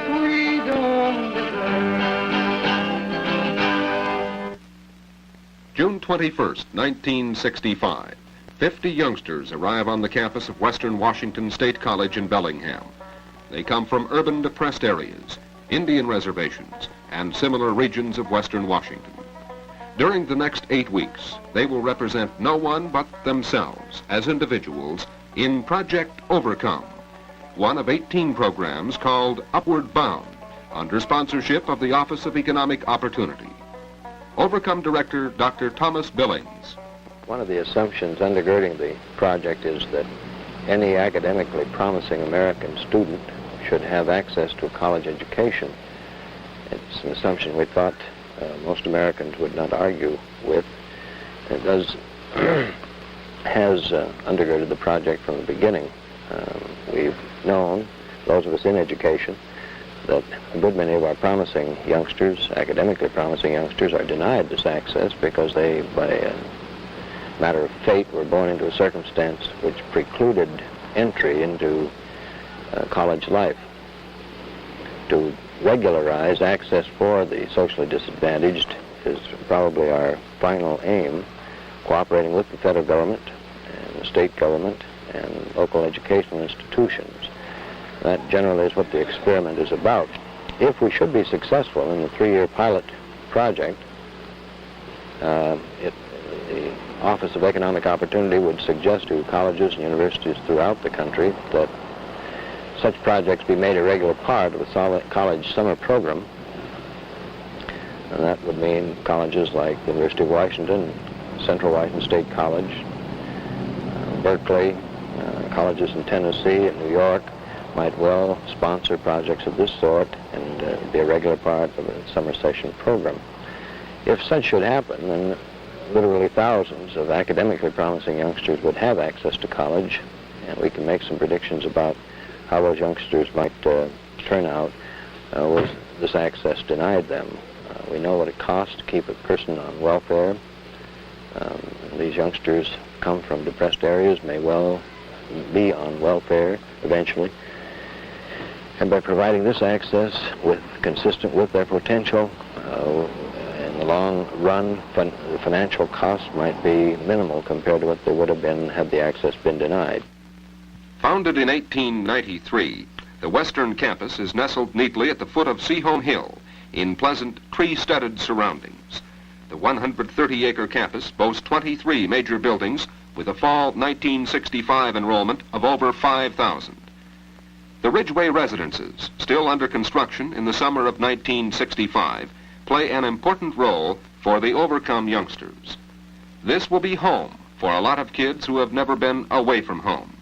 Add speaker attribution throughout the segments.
Speaker 1: we don't deserve.
Speaker 2: June 21st, 1965. 50 youngsters arrive on the campus of Western Washington State College in Bellingham. They come from urban depressed areas, Indian reservations, and similar regions of Western Washington. During the next 8 weeks, they will represent no one but themselves as individuals in Project Overcome, one of 18 programs called Upward Bound, under sponsorship of the Office of Economic Opportunity. Overcome Director Dr. Thomas Billings.
Speaker 3: One of the assumptions undergirding the project is that any academically promising American student should have access to a college education. It's an assumption we thought most Americans would not argue with. It has undergirded the project from the beginning. We've known, those of us in education, that a good many of our promising youngsters, academically promising youngsters, are denied this access because they, by a matter of fate, were born into a circumstance which precluded entry into college life. To regularize access for the socially disadvantaged is probably our final aim, cooperating with the federal government and the state government and local educational institutions. That generally is what the experiment is about. If we should be successful in the 3-year pilot project, the Office of Economic Opportunity would suggest to colleges and universities throughout the country that such projects be made a regular part of the college summer program. And that would mean colleges like the University of Washington, Central Washington State College, Berkeley, colleges in Tennessee and New York might well sponsor projects of this sort and be a regular part of a summer session program. If such should happen, then literally thousands of academically promising youngsters would have access to college, and we can make some predictions about how those youngsters might turn out with this access denied them. We know what it costs to keep a person on welfare. These youngsters come from depressed areas, may well be on welfare eventually. And by providing this access consistent with their potential, in the long run, the financial cost might be minimal compared to what they would have been had the access been denied.
Speaker 2: Founded in 1893, the Western Campus is nestled neatly at the foot of Seaholm Hill in pleasant, tree-studded surroundings. The 130-acre campus boasts 23 major buildings with a fall 1965 enrollment of over 5,000. The Ridgeway residences, still under construction in the summer of 1965, play an important role for the Overcome youngsters. This will be home for a lot of kids who have never been away from home.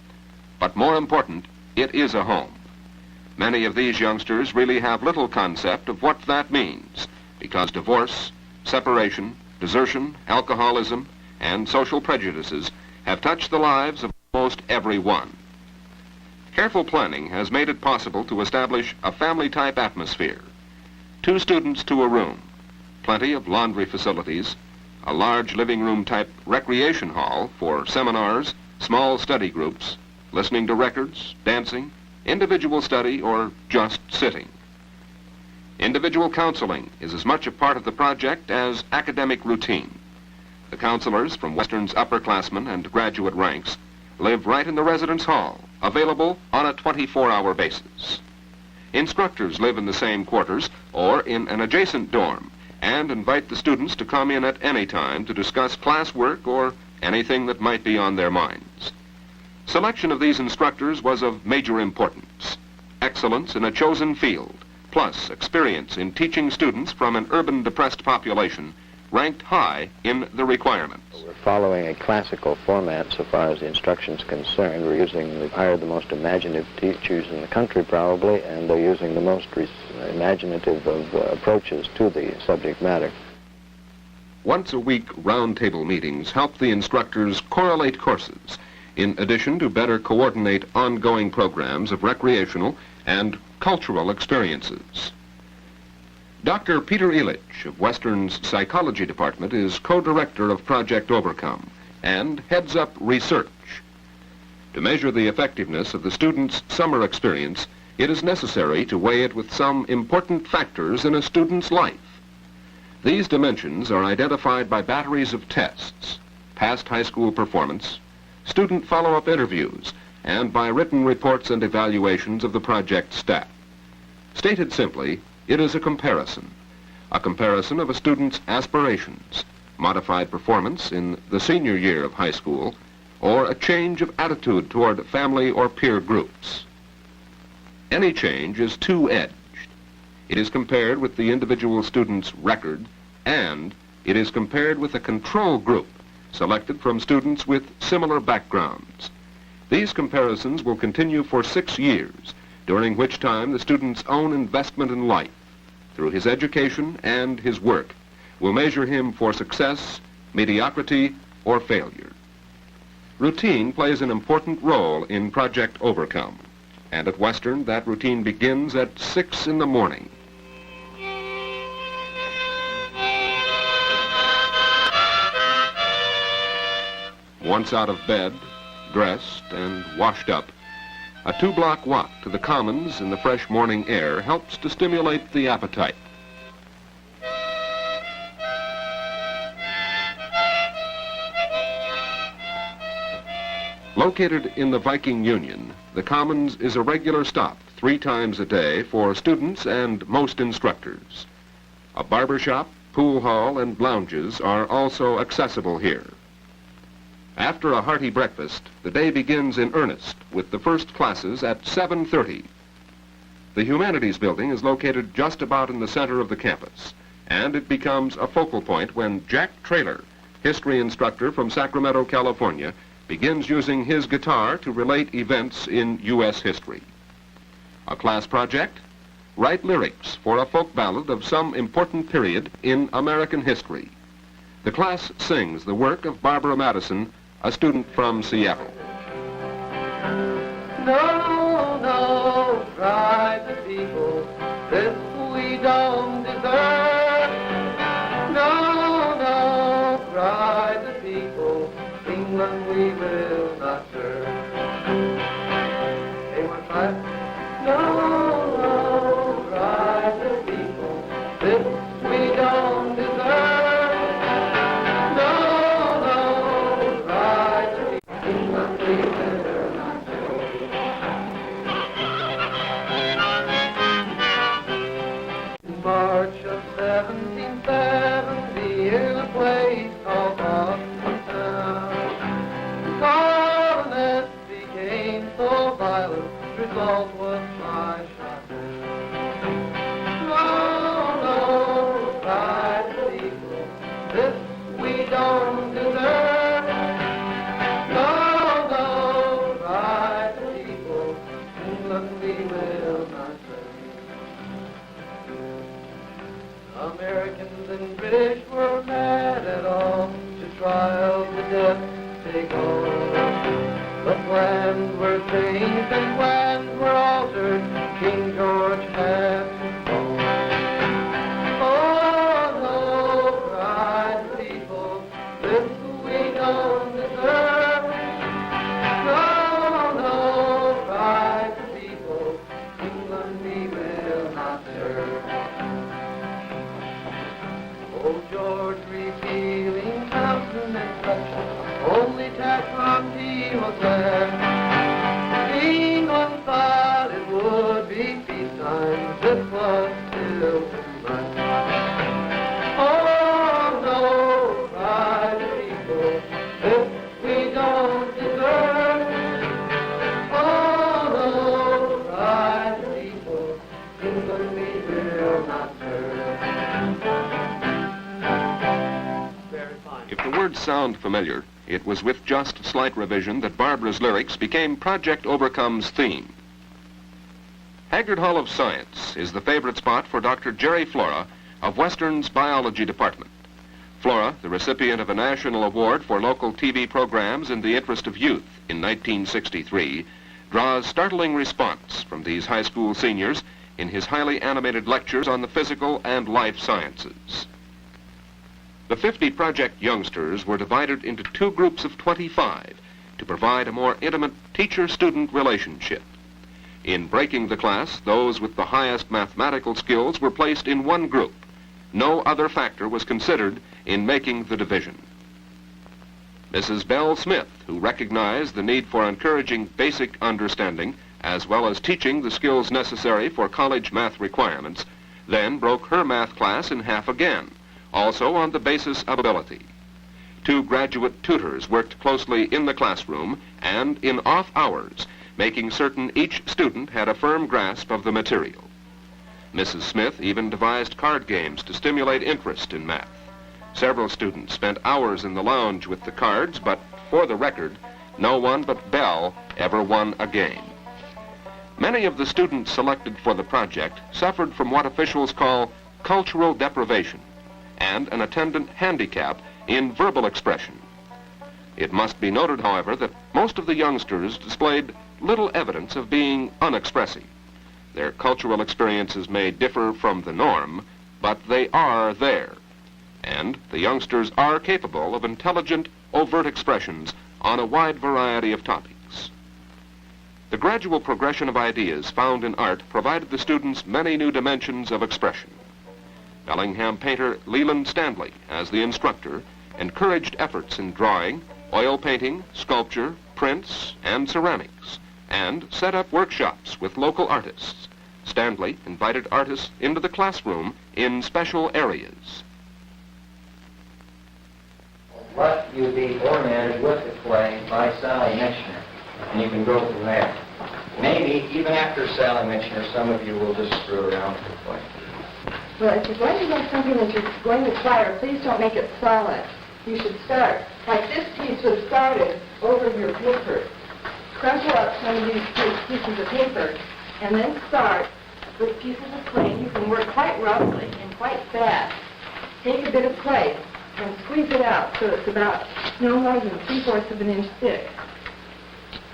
Speaker 2: But more important, it is a home. Many of these youngsters really have little concept of what that means, because divorce, separation, desertion, alcoholism, and social prejudices have touched the lives of almost everyone. Careful planning has made it possible to establish a family-type atmosphere. 2 students to a room, plenty of laundry facilities, a large living room-type recreation hall for seminars, small study groups, listening to records, dancing, individual study, or just sitting. Individual counseling is as much a part of the project as academic routine. The counselors from Western's upperclassmen and graduate ranks live right in the residence hall, available on a 24-hour basis. Instructors live in the same quarters or in an adjacent dorm and invite the students to come in at any time to discuss classwork or anything that might be on their minds. Selection of these instructors was of major importance. Excellence in a chosen field, plus experience in teaching students from an urban depressed population, ranked high in the requirements.
Speaker 3: We're following a classical format so far as the instruction is concerned. We've hired the most imaginative teachers in the country probably, and they're using the most imaginative of approaches to the subject matter.
Speaker 2: Once a week roundtable meetings help the instructors correlate courses, in addition to better coordinate ongoing programs of recreational and cultural experiences. Dr. Peter Illich of Western's Psychology Department is co-director of Project Overcome and heads up research. To measure the effectiveness of the students' summer experience, it is necessary to weigh it with some important factors in a student's life. These dimensions are identified by batteries of tests, past high school performance, student follow-up interviews, and by written reports and evaluations of the project staff. Stated simply, it is a comparison of a student's aspirations, modified performance in the senior year of high school, or a change of attitude toward family or peer groups. Any change is two-edged. It is compared with the individual student's record, and it is compared with a control group selected from students with similar backgrounds. These comparisons will continue for 6 years, during which time the student's own investment in life, through his education and his work, will measure him for success, mediocrity, or failure. Routine plays an important role in Project Overcome, and at Western that routine begins at 6 in the morning. Once out of bed, dressed and washed up, a 2-block walk to the commons in the fresh morning air helps to stimulate the appetite. Located in the Viking Union, the Commons is a regular stop 3 times a day for students and most instructors. A barber shop, pool hall, and lounges are also accessible here. After a hearty breakfast, the day begins in earnest with the first classes at 7:30. The Humanities Building is located just about in the center of the campus, and it becomes a focal point when Jack Traylor, history instructor from Sacramento, California, begins using his guitar to relate events in U.S. history. A class project? Write lyrics for a folk ballad of some important period in American history. The class sings the work of Barbara Madison, a student from Seattle.
Speaker 1: No, no, cry the people, this we don't deserve. No, no, cry the people, England we will not serve. Anyone cry? No, no, cry the people, this we don't deserve. March of 1770 in a place called Boston Town. The colonists became so violent, result was my shot down. No, no, cry the people, this we don't deserve. No, no, cry the people, England we will not serve. Americans and British were mad at all, to trial to death they go. But plans were changed and plans were altered, King George had to fall. Oh no, cried the people, this we don't deserve. No, no, cried the people, England we will not serve. Oh, George, repealing countenance such, only tax on tea was left. England thought it would be peacetime, this was still too much. Oh, no, cried the people, this we don't deserve. Oh, no, cried the people, England we will not serve.
Speaker 2: If the words sound familiar, it was with just slight revision that Barbara's lyrics became Project Overcome's theme. Haggard Hall of Science is the favorite spot for Dr. Jerry Flora of Western's Biology Department. Flora, the recipient of a national award for local TV programs in the interest of youth in 1963, draws startling response from these high school seniors in his highly animated lectures on the physical and life sciences. The 50 project youngsters were divided into 2 groups of 25 to provide a more intimate teacher-student relationship. In breaking the class, those with the highest mathematical skills were placed in one group. No other factor was considered in making the division. Mrs. Bell Smith, who recognized the need for encouraging basic understanding as well as teaching the skills necessary for college math requirements, then broke her math class in half again, also on the basis of ability. 2 graduate tutors worked closely in the classroom and in off hours, making certain each student had a firm grasp of the material. Mrs. Smith even devised card games to stimulate interest in math. Several students spent hours in the lounge with the cards, but for the record, no one but Bell ever won a game. Many of the students selected for the project suffered from what officials call cultural deprivation and an attendant handicap in verbal expression. It must be noted, however, that most of the youngsters displayed little evidence of being unexpressive. Their cultural experiences may differ from the norm, but they are there. And the youngsters are capable of intelligent, overt expressions on a wide variety of topics. The gradual progression of ideas found in art provided the students many new dimensions of expression. Bellingham painter Leland Stanley, as the instructor, encouraged efforts in drawing, oil painting, sculpture, prints, and ceramics, and set up workshops with local artists. Stanley invited artists into the classroom in special areas.
Speaker 4: What You Be Oriented with the Play by Sally Mitchner, and you can go from there. Maybe, even after Sally Mitchner, some of you will just screw around with the play.
Speaker 5: Well, if you're going to make something that you're going to fire, please don't make it solid. You should start, like this piece was started over your paper. Crumple up some of these pieces of paper, and then start with pieces of clay. You can work quite roughly and quite fast. Take a bit of clay and squeeze it out so it's about no more than 3/4 of an inch thick.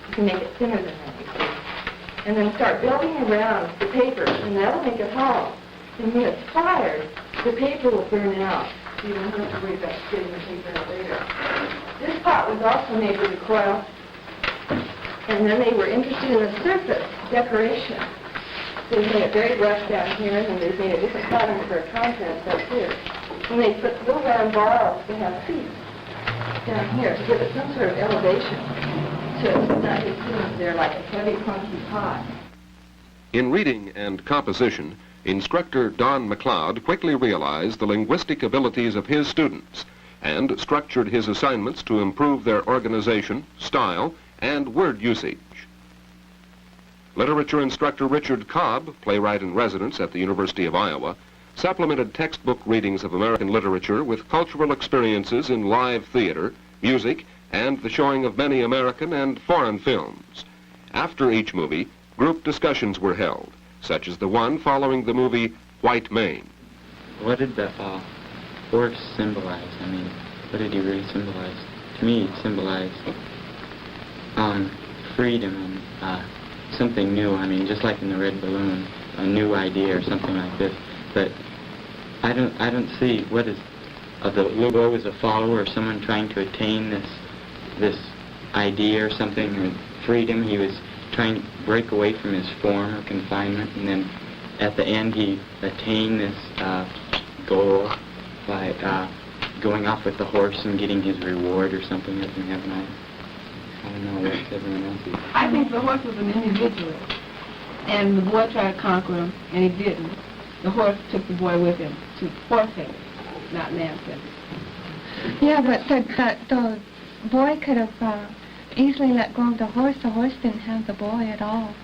Speaker 5: You can make it thinner than that, you see. And then start building around the paper, and that'll make it hollow. And when it's fired, the paper will burn out. So you don't have to worry about getting the paper out later. This pot was also made with a coil, and then they were interested in the surface decoration. So they made it very rough down here, and they made a different pattern for a contents up here. And they put little round balls to have feet down here to give it some sort of elevation. So it's not just sitting there like a heavy, clunky pot.
Speaker 2: In reading and composition, instructor Don McLeod quickly realized the linguistic abilities of his students and structured his assignments to improve their organization, style, and word usage. Literature instructor Richard Cobb, playwright in residence at the University of Iowa, supplemented textbook readings of American literature with cultural experiences in live theater, music, and the showing of many American and foreign films. After each movie, group discussions were held, such as the one following the movie White Mane.
Speaker 6: What did the horse symbolize? I mean, what did he really symbolize? To me, it symbolized freedom and something new. I mean, just like in the Red Balloon, a new idea or something like this. But I don't see what is. The little boy was a follower or someone trying to attain this idea or something, or freedom. He was trying to break away from his form or confinement, and then at the end he attained this goal by going off with the horse and getting his reward or something up in heaven. I don't know what everyone else is.
Speaker 7: I think the horse was an individual, and the boy tried to conquer him, and he didn't. The horse took the boy with him to horse-headed, not man-headed.
Speaker 8: Yeah, but the boy could have easily let go of the horse. The horse didn't have the boy at all.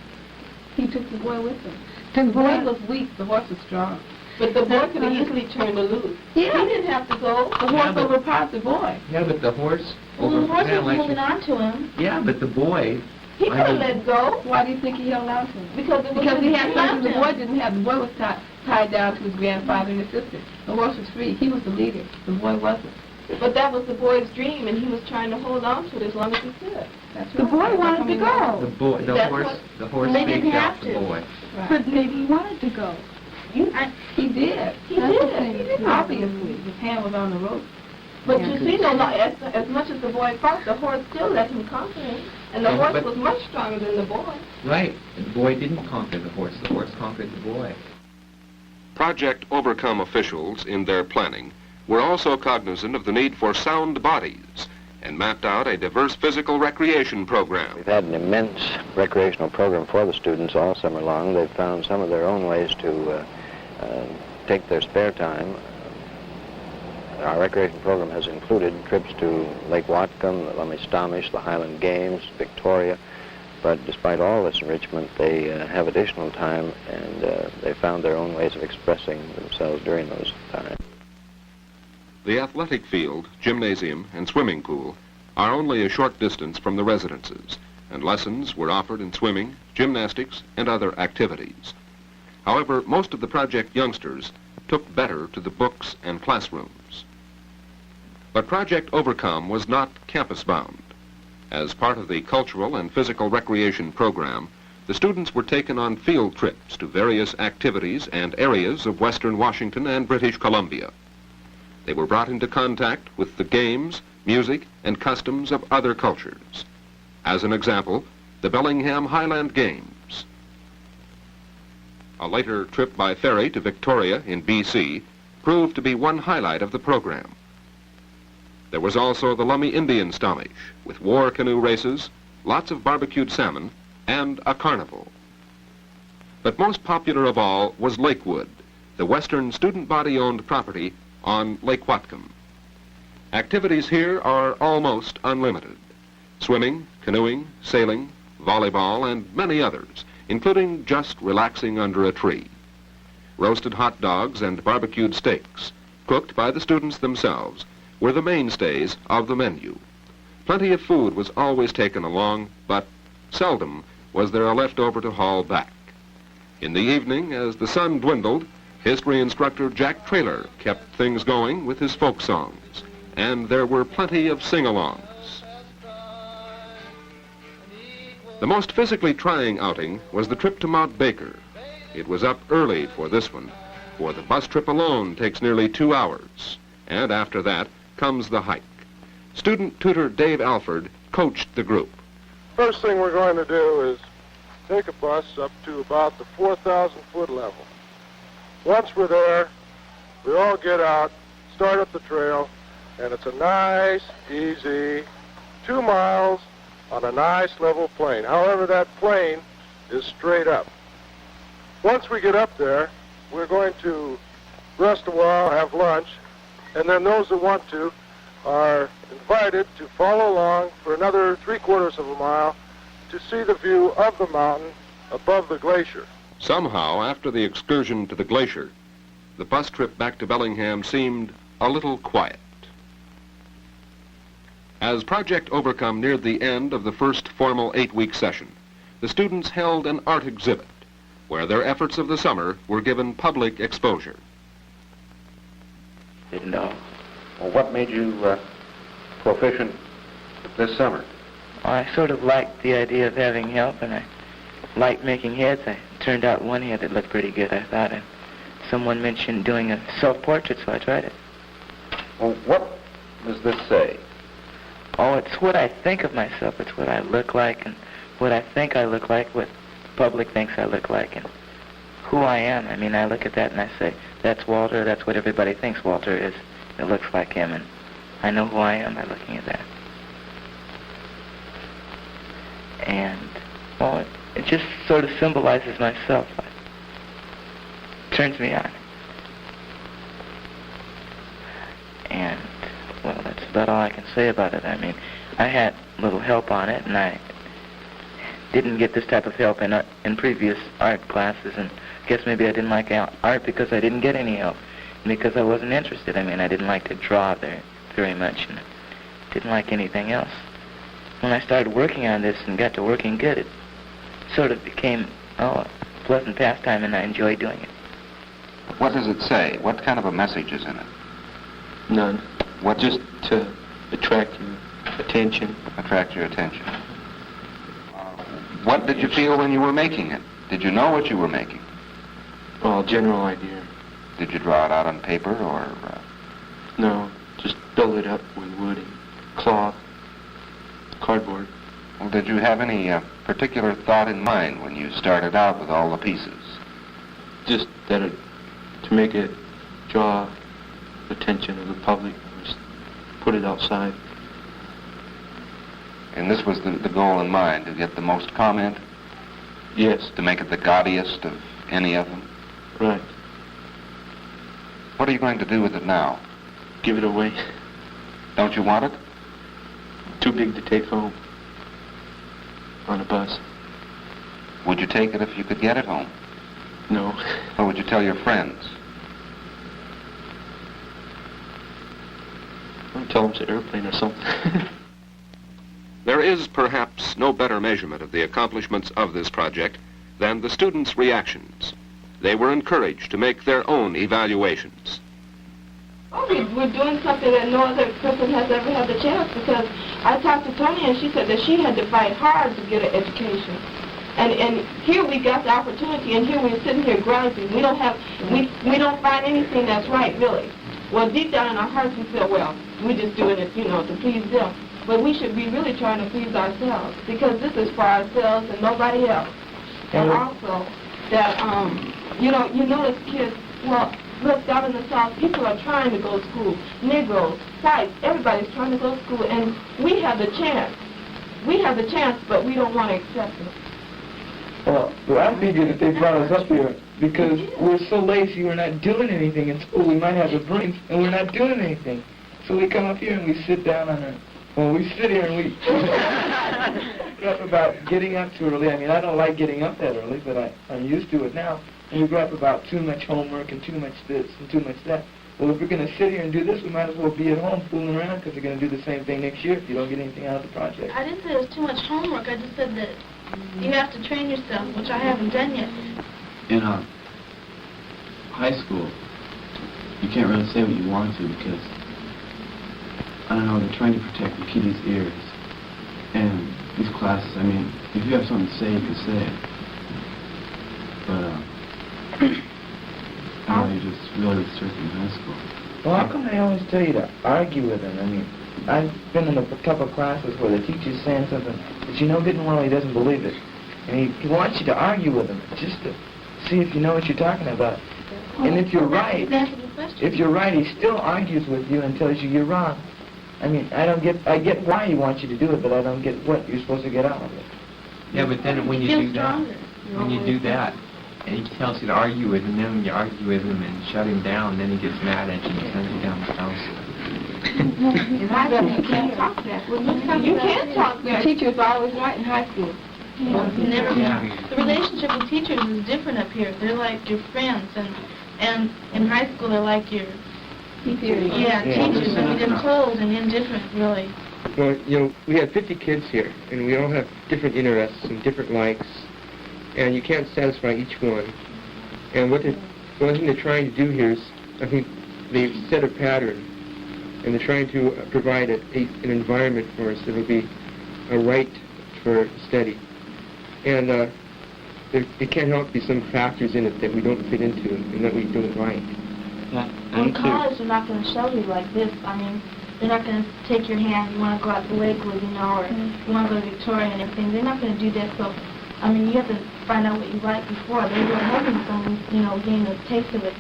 Speaker 7: He took the boy with him.
Speaker 8: The
Speaker 7: boy was weak, the horse was strong. But the boy could have easily turned her loose.
Speaker 8: Yeah.
Speaker 7: He didn't have to go. The horse overpowered the boy.
Speaker 9: Yeah, but the horse...
Speaker 7: Well, the horse was holding on to him.
Speaker 9: Yeah, but the boy...
Speaker 7: He could have let go. Why do you think he held on to him? Because he had something the boy didn't have. The boy was tied down to his grandfather and his sister. The horse was free. He was the leader. The boy wasn't. But that was the boy's dream, and he was trying to hold on to it as long as he could. That's
Speaker 8: The boy wanted to go.
Speaker 9: The horse faked out the boy.
Speaker 7: Right.
Speaker 8: But maybe he wanted to go.
Speaker 7: He did. He did. Obviously, his hand was on the rope. But you see, no, as much as the boy fought, the horse still let him conquer him. And the horse was much stronger than the boy.
Speaker 9: Right. And the boy didn't conquer the horse. The horse conquered the boy.
Speaker 2: Project Overcome officials, in their planning, were also cognizant of the need for sound bodies and mapped out a diverse physical recreation program.
Speaker 3: We've had an immense recreational program for the students all summer long. They've found some of their own ways to take their spare time. Our recreation program has included trips to Lake Whatcom, the Lummi-Stommish, the Highland Games, Victoria. But despite all this enrichment, they have additional time, and they found their own ways of expressing themselves during those times.
Speaker 2: The athletic field, gymnasium, and swimming pool are only a short distance from the residences, and lessons were offered in swimming, gymnastics, and other activities. However, most of the project youngsters took better to the books and classrooms. But Project Overcome was not campus-bound. As part of the cultural and physical recreation program, the students were taken on field trips to various activities and areas of Western Washington and British Columbia. They were brought into contact with the games, music, and customs of other cultures. As an example, the Bellingham Highland Games. A later trip by ferry to Victoria in BC proved to be one highlight of the program. There was also the Lummi Indian Stommish, with war canoe races, lots of barbecued salmon, and a carnival. But most popular of all was Lakewood, the Western student body-owned property on Lake Whatcom. Activities here are almost unlimited. Swimming, canoeing, sailing, volleyball, and many others, including just relaxing under a tree. Roasted hot dogs and barbecued steaks, cooked by the students themselves, were the mainstays of the menu. Plenty of food was always taken along, but seldom was there a leftover to haul back. In the evening, as the sun dwindled, history instructor Jack Traylor kept things going with his folk songs, and there were plenty of sing-alongs. The most physically trying outing was the trip to Mount Baker. It was up early for this one, for the bus trip alone takes nearly 2 hours, and after that comes the hike. Student tutor Dave Alford coached the group.
Speaker 10: First thing we're going to do is take a bus up to about the 4,000-foot level. Once we're there, we all get out, start up the trail, and it's a nice, easy 2 miles on a nice level plain. However, that plain is straight up. Once we get up there, we're going to rest a while, have lunch, and then those that want to are invited to follow along for another 3/4 of a mile to see the view of the mountain above the glacier.
Speaker 2: Somehow, after the excursion to the glacier, the bus trip back to Bellingham seemed a little quiet. As Project Overcome neared the end of the first formal 8-week session, the students held an art exhibit where their efforts of the summer were given public exposure.
Speaker 3: Didn't know. Well, what made you proficient this summer?
Speaker 6: Well, I sort of liked the idea of having help, and I liked making heads. I turned out one head that looked pretty good, I thought, and someone mentioned doing a self-portrait, so I tried it.
Speaker 3: Well, what does this say?
Speaker 6: Oh, it's what I think of myself. It's what I look like, and what I think I look like, what the public thinks I look like, and who I am. I mean, I look at that and I say, that's Walter, that's what everybody thinks Walter is. It looks like him, and I know who I am by looking at that. And, well, it just sort of symbolizes myself. It turns me on. And, well, that's about all I can say about it. I mean, I had little help on it, and I didn't get this type of help in previous art classes, and I guess maybe I didn't like art because I didn't get any help, and because I wasn't interested. I mean, I didn't like to draw very much, and didn't like anything else. When I started working on this and got to working good, it sort of became, a pleasant pastime, and I enjoyed doing it.
Speaker 11: What does it say? What kind of a message is in it?
Speaker 6: None.
Speaker 11: What
Speaker 6: Just to attract your attention.
Speaker 11: attract your attention? What did you feel when you were making it? Did you know what you were making?
Speaker 6: Well, general idea.
Speaker 11: Did you draw it out on paper or?
Speaker 6: No, just
Speaker 12: build it up with wood and cloth, cardboard.
Speaker 11: Well, did you have any particular thought in mind when you started out with all the pieces?
Speaker 12: Just that to make it draw attention of the public, just put it outside.
Speaker 11: And this was the goal in mind, to get the most comment?
Speaker 12: Yes.
Speaker 11: To make it the gaudiest of any of them?
Speaker 12: Right.
Speaker 11: What are you going to do with it now?
Speaker 12: Give it away.
Speaker 11: Don't you want it?
Speaker 12: Too big to take home on a bus.
Speaker 11: Would you take it if you could get it home?
Speaker 12: No.
Speaker 11: What would you tell your friends?
Speaker 12: I'd tell them it's an airplane or something.
Speaker 2: There is perhaps no better measurement of the accomplishments of this project than the students' reactions. They were encouraged to make their own evaluations.
Speaker 7: Oh, we're doing something that no other person has ever had the chance, because I talked to Tony and she said that she had to fight hard to get an education. And here we got the opportunity, and here we're sitting here grinding. We don't find anything that's right, really. Well, deep down in our hearts we feel, well, we're just doing it, to please them. But we should be really trying to please ourselves, because this is for ourselves and nobody else. And also that, you notice kids, well, look, down in the South, people are trying to go to school. Negroes, whites, everybody's trying to go to school, and we have the chance. We have the chance, but we don't want to accept it.
Speaker 13: Well, I figured that they brought us up here because we're so lazy, we're not doing anything in school. We might have the brains, and we're not doing anything. So we come up here and we sit down on our... Well, we sit here and we talk about getting up too early. I mean, I don't like getting up that early, but I'm used to it now. And we grab about too much homework and too much this and too much that. Well, if we're going to sit here and do this, we might as well be at home fooling around, because we're going to do the same thing next year if you don't get anything out of the project.
Speaker 14: I didn't say it was too much homework. I just said that you have to train yourself, which I haven't done yet.
Speaker 15: In high school, you can't really say what you want to, because, I don't know, they're trying to protect the kiddies' ears. And these classes, I mean, if you have something to say, you can say it. But, I know you're just really restricted in high school.
Speaker 13: Well, how come they always tell you to argue with them? I mean, I've been in a couple of classes where the teacher's saying something, but you know good and well he doesn't believe it. And he wants you to argue with him, just to see if you know what you're talking about. And if you're right, he still argues with you and tells you you're wrong. I mean, I get why he wants you to do it, but I don't get what you're supposed to get out of it.
Speaker 9: Yeah, but then when you do that, and he tells you to argue with him, then when you argue with him and shut him down, then he gets mad at you and sends you down the house.
Speaker 7: You can't talk that. You can't talk that. Teachers are always right in high school.
Speaker 14: The relationship with teachers is different up here. They're like your friends, and in high school they're like your teachers. I mean, they're cold and indifferent, really.
Speaker 16: Well, we have 50 kids here, and we all have different interests and different likes, and you can't satisfy each one. And one thing they're trying to do here is, I think, they've set a pattern, and they're trying to provide an environment for us that will be a right for study. And it can't help be some factors in it that we don't fit into and that we don't like.
Speaker 14: In college, they're not going to show you like this. I mean, they're not going to take your hand, you want to go out to Lakewood, or you want to go to Victoria and everything. They're not going to do that. So, I mean, you have to find out what you like before. They were having some, gain a taste of it.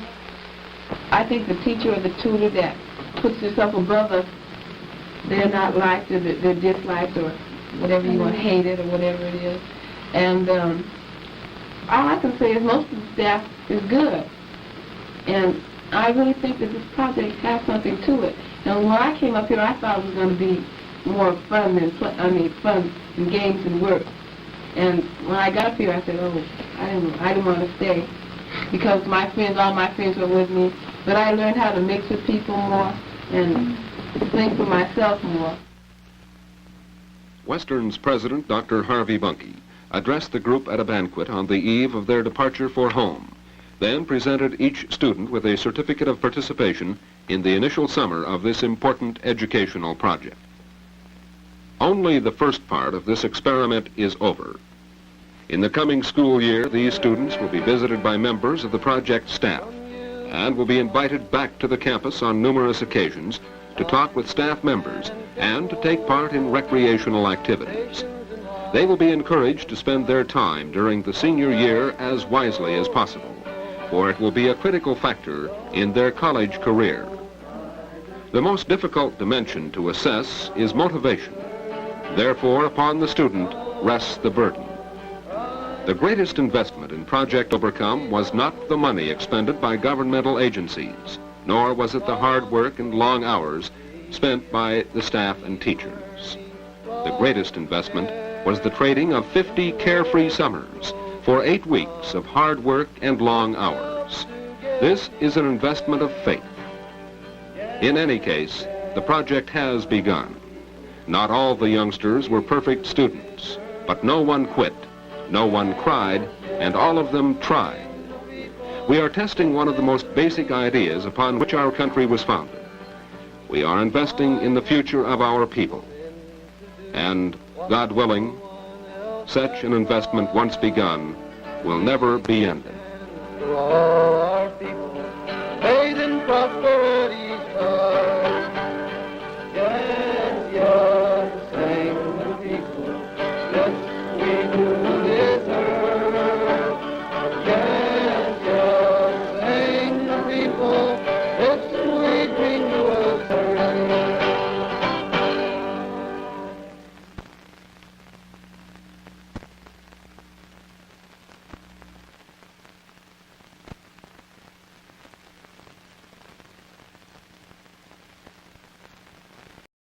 Speaker 7: I think the teacher or the tutor that puts yourself above us, they're not liked, or they're disliked, or whatever you want, hated, or whatever it is. And all I can say is most of the staff is good. And I really think that this project has something to it. And when I came up here, I thought it was going to be more fun than fun and games and work. And when I got up here, I said, oh, I didn't want to stay, because all my friends were with me. But I learned how to mix with people more and think for myself more.
Speaker 2: Western's president, Dr. Harvey Bunke, addressed the group at a banquet on the eve of their departure for home, then presented each student with a certificate of participation in the initial summer of this important educational project. Only the first part of this experiment is over. In the coming school year, these students will be visited by members of the project staff and will be invited back to the campus on numerous occasions to talk with staff members, and to take part in recreational activities. They will be encouraged to spend their time during the senior year as wisely as possible, for it will be a critical factor in their college career. The most difficult dimension to assess is motivation. Therefore, upon the student rests the burden. The greatest investment in Project Overcome was not the money expended by governmental agencies, nor was it the hard work and long hours spent by the staff and teachers. The greatest investment was the trading of 50 carefree summers for 8 weeks of hard work and long hours. This is an investment of faith. In any case, the project has begun. Not all the youngsters were perfect students, but no one quit, no one cried, and all of them tried. We are testing one of the most basic ideas upon which our country was founded. We are investing in the future of our people. And, God willing, such an investment once begun will never be ended.